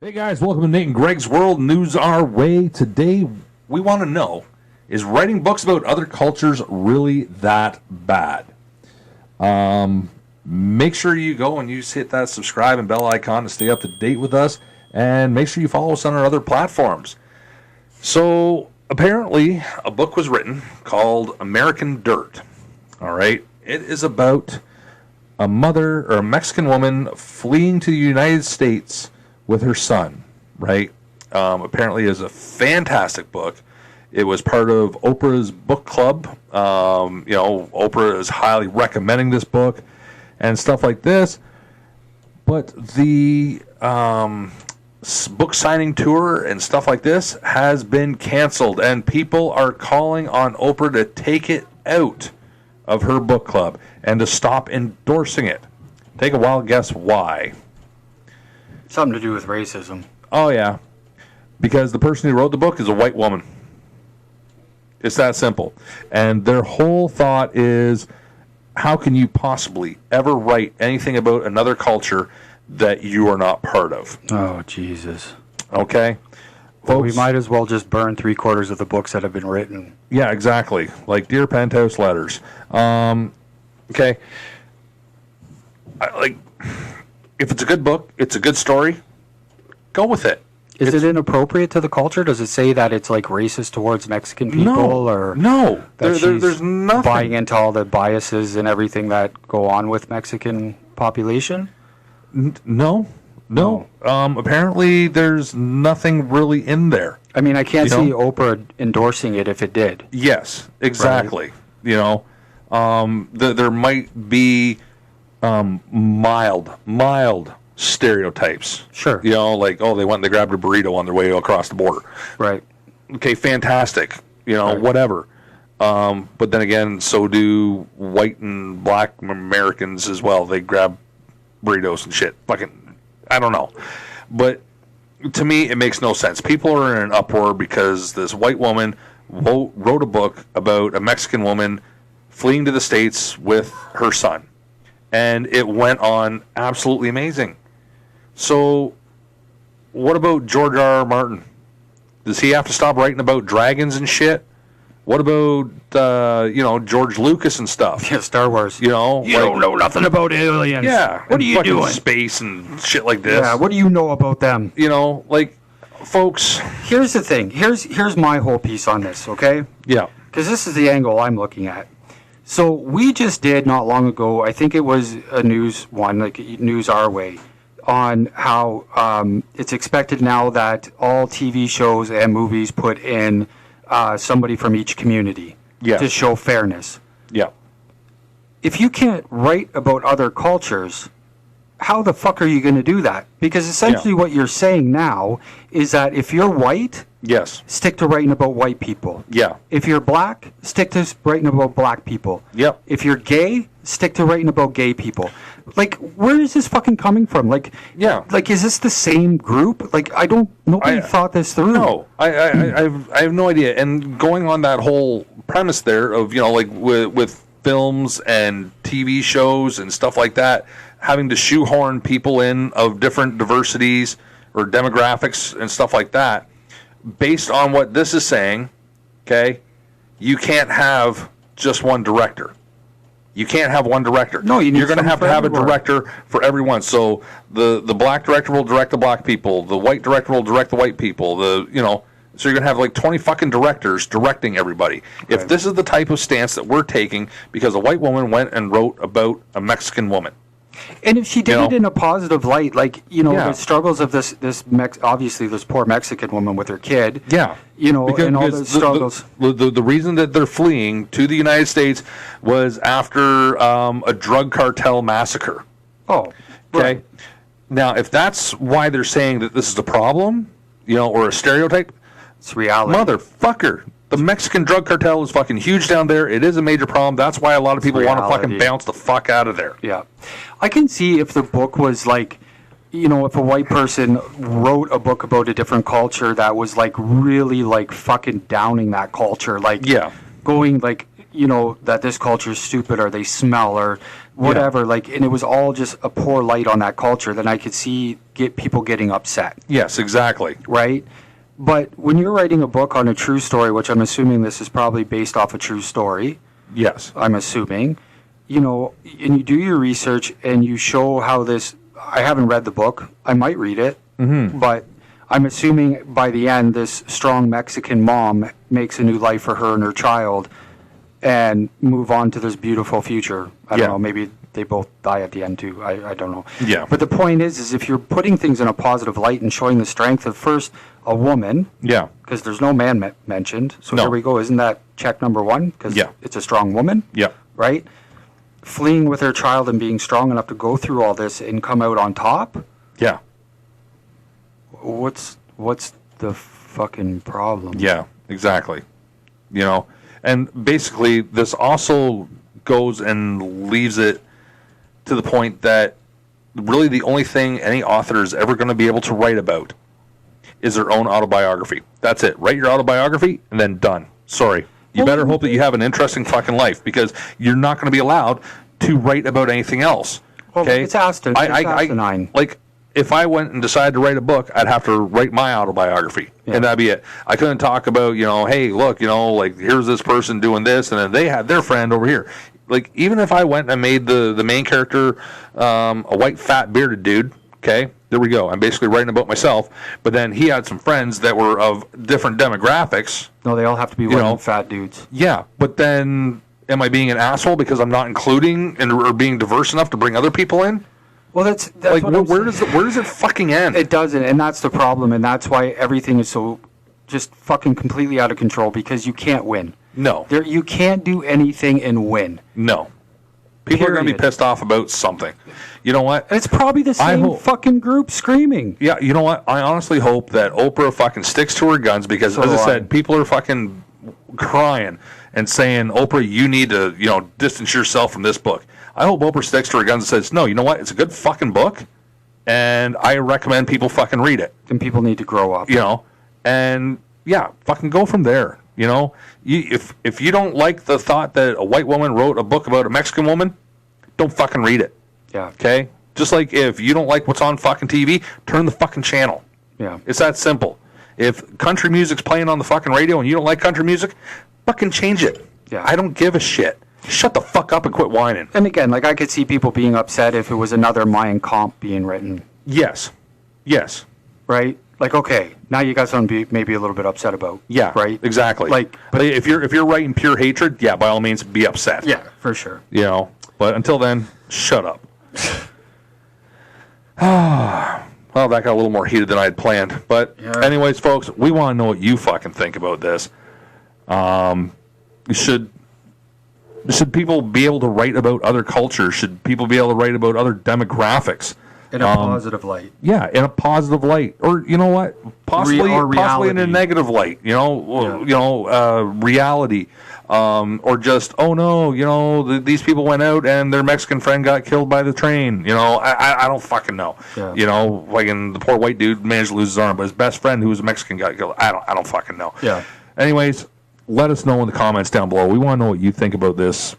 Hey guys, welcome to Nate and Greg's World News Our Way. Today we want to know, is writing books about other cultures really that bad? Make sure you go and you just hit that subscribe and bell icon to stay up to date with us, and make sure you follow us on our other platforms. So apparently a book was written called American Dirt. All right, it is about a mother or a Mexican woman fleeing to the United States with her son, right? Apparently is a fantastic book. It was part of Oprah's book club. Oprah is highly recommending this book and stuff like this. But the book signing tour and stuff like this has been canceled, and people are calling on Oprah to take it out of her book club and to stop endorsing it. Take a wild guess why. Something to do with racism. Oh, yeah. Because the person who wrote the book is a white woman. It's that simple. And their whole thought is, how can you possibly ever write anything about another culture that you are not part of? Oh, Jesus. Okay? Well, we Folks, might as well just burn 3/4 of the books that have been written. yeah, exactly. Like Dear Penthouse letters. Okay? If it's a good book, it's a good story, go with it. Is it inappropriate to the culture? Does it say that it's like racist towards Mexican people? Or No. that There's nothing. buying into all the biases and everything that go on with Mexican population? No. Apparently, there's nothing really in there. I mean, I can't You know? see Oprah endorsing it if it did. Yes, exactly. Right. There might be mild stereotypes. Sure. They went and they grabbed a burrito on their way across the border. Right. Okay, fantastic. Right. Whatever. But then again, so do white and black Americans as well. They grab burritos and shit. Fucking, I don't know. But to me, it makes no sense. People are in an uproar because this white woman wrote a book about a Mexican woman fleeing to the States with her son. And it went on absolutely amazing. So, what about George R.R. Martin? Does he have to stop writing about dragons and shit? What about, George Lucas and stuff? Yeah, Star Wars. You don't know nothing about aliens. Yeah. What are you fucking doing? Space and shit like this. Yeah, what do you know about them? Folks. Here's the thing. Here's my whole piece on this, okay? Yeah. Because this is the angle I'm looking at. So we just did not long ago, I think it was a news one, like News Our Way, on how it's expected now that all TV shows and movies put in somebody from each community to show fairness. Yeah. If you can't write about other cultures, how the fuck are you going to do that? Because essentially what you're saying now is that if you're white, Yes. stick to writing about white people. Yeah. If you're black, stick to writing about black people. Yep. If you're gay, stick to writing about gay people. Like, where is this fucking coming from? Like, is this the same group? Like, nobody thought this through. No, I have no idea. And going on that whole premise there of, with films and TV shows and stuff like that, having to shoehorn people in of different diversities or demographics and stuff like that, based on what this is saying, okay, you can't have just one director. You can't have one director. No, you're going to have a everyone. director for everyone. So the black director will direct the black people. The white director will direct the white people. So you're going to have like 20 fucking directors directing everybody. Right. If this is the type of stance that we're taking because a white woman went and wrote about a Mexican woman. And if she did it in a positive light, the struggles of obviously this poor Mexican woman with her kid. Yeah. And all the struggles. The reason that they're fleeing to the United States was after a drug cartel massacre. Oh, okay. Right. Now, if that's why they're saying that this is a problem, or a stereotype, it's reality. Motherfucker. The Mexican drug cartel is fucking huge down there. It is a major problem. That's why a lot of people want to fucking bounce the fuck out of there. Yeah. I can see if the book was like, if a white person wrote a book about a different culture that was like really like fucking downing that culture, like going like that this culture is stupid or they smell or whatever. Like, and it was all just a poor light on that culture. Then I could see people getting upset. Yes, exactly. Right. But when you're writing a book on a true story, which I'm assuming this is probably based off a true story, Yes. I'm assuming, and you do your research and you show how this, I haven't read the book. I might read it, but I'm assuming by the end, this strong Mexican mom makes a new life for her and her child and move on to this beautiful future. I don't know, maybe they both die at the end too. I don't know. Yeah. But the point is if you're putting things in a positive light and showing the strength of first a woman, Yeah. because there's no man mentioned. So No. here we go. Isn't that check number one? Because it's a strong woman. Yeah. Right? Fleeing with her child and being strong enough to go through all this and come out on top. Yeah. What's the fucking problem? Yeah, exactly. And basically this also goes and leaves it to the point that really the only thing any author is ever going to be able to write about is their own autobiography. That's it. Write your autobiography and then done. Sorry. You better hope that you have an interesting fucking life because you're not going to be allowed to write about anything else. Well, Okay? it's asinine. Like, if I went and decided to write a book, I'd have to write my autobiography, and that'd be it. I couldn't talk about, hey, look, like, here's this person doing this, and then they had their friend over here. Like, even if I went and made the main character a white, fat, bearded dude, okay, there we go. I'm basically writing about myself, but then he had some friends that were of different demographics. No, they all have to be white fat dudes. Yeah, but then am I being an asshole because I'm not including or being diverse enough to bring other people in? Well, that's like, what where does it fucking end? It doesn't, and that's the problem, and that's why everything is so just fucking completely out of control because you can't win. No. You can't do anything and win. No. People are going to be pissed off about something. You know what? And it's probably the same fucking group screaming. Yeah, you know what? I honestly hope that Oprah fucking sticks to her guns because, as I said, people are fucking crying and saying, Oprah, you need to, distance yourself from this book. I hope Oprah sticks to her guns and says, no, you know what? It's a good fucking book, and I recommend people fucking read it. And people need to grow up. And, yeah, fucking go from there. If you don't like the thought that a white woman wrote a book about a Mexican woman, don't fucking read it. Yeah. Okay? Just like if you don't like what's on fucking TV, turn the fucking channel. Yeah. It's that simple. If country music's playing on the fucking radio and you don't like country music, fucking change it. Yeah. I don't give a shit. Shut the fuck up and quit whining. And again, like I could see people being upset if it was another Mein Kampf being written. Yes. Yes. Right? Like, okay, now you got something to be maybe a little bit upset about. Yeah. Right? Exactly. Like, but if you're writing pure hatred, yeah, by all means, be upset. Yeah, for sure. But until then, shut up. Well, that got a little more heated than I had planned. But anyways, folks, we want to know what you fucking think about this. Should people be able to write about other cultures? Should people be able to write about other demographics? In a positive light. Yeah, in a positive light. Or, you know what? Possibly in a negative light. Reality. Or just, oh no, these people went out and their Mexican friend got killed by the train. I don't fucking know. Yeah. Like the poor white dude managed to lose his arm, but his best friend who was a Mexican got killed. I don't fucking know. Yeah. Anyways, let us know in the comments down below. We want to know what you think about this.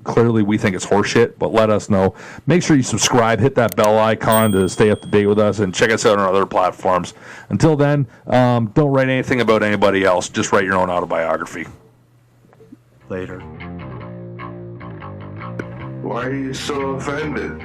Clearly, we think it's horseshit, but let us know. Make sure you subscribe, hit that bell icon to stay up to date with us, and check us out on our other platforms. Until then, don't write anything about anybody else. Just write your own autobiography. Later. Why are you so offended?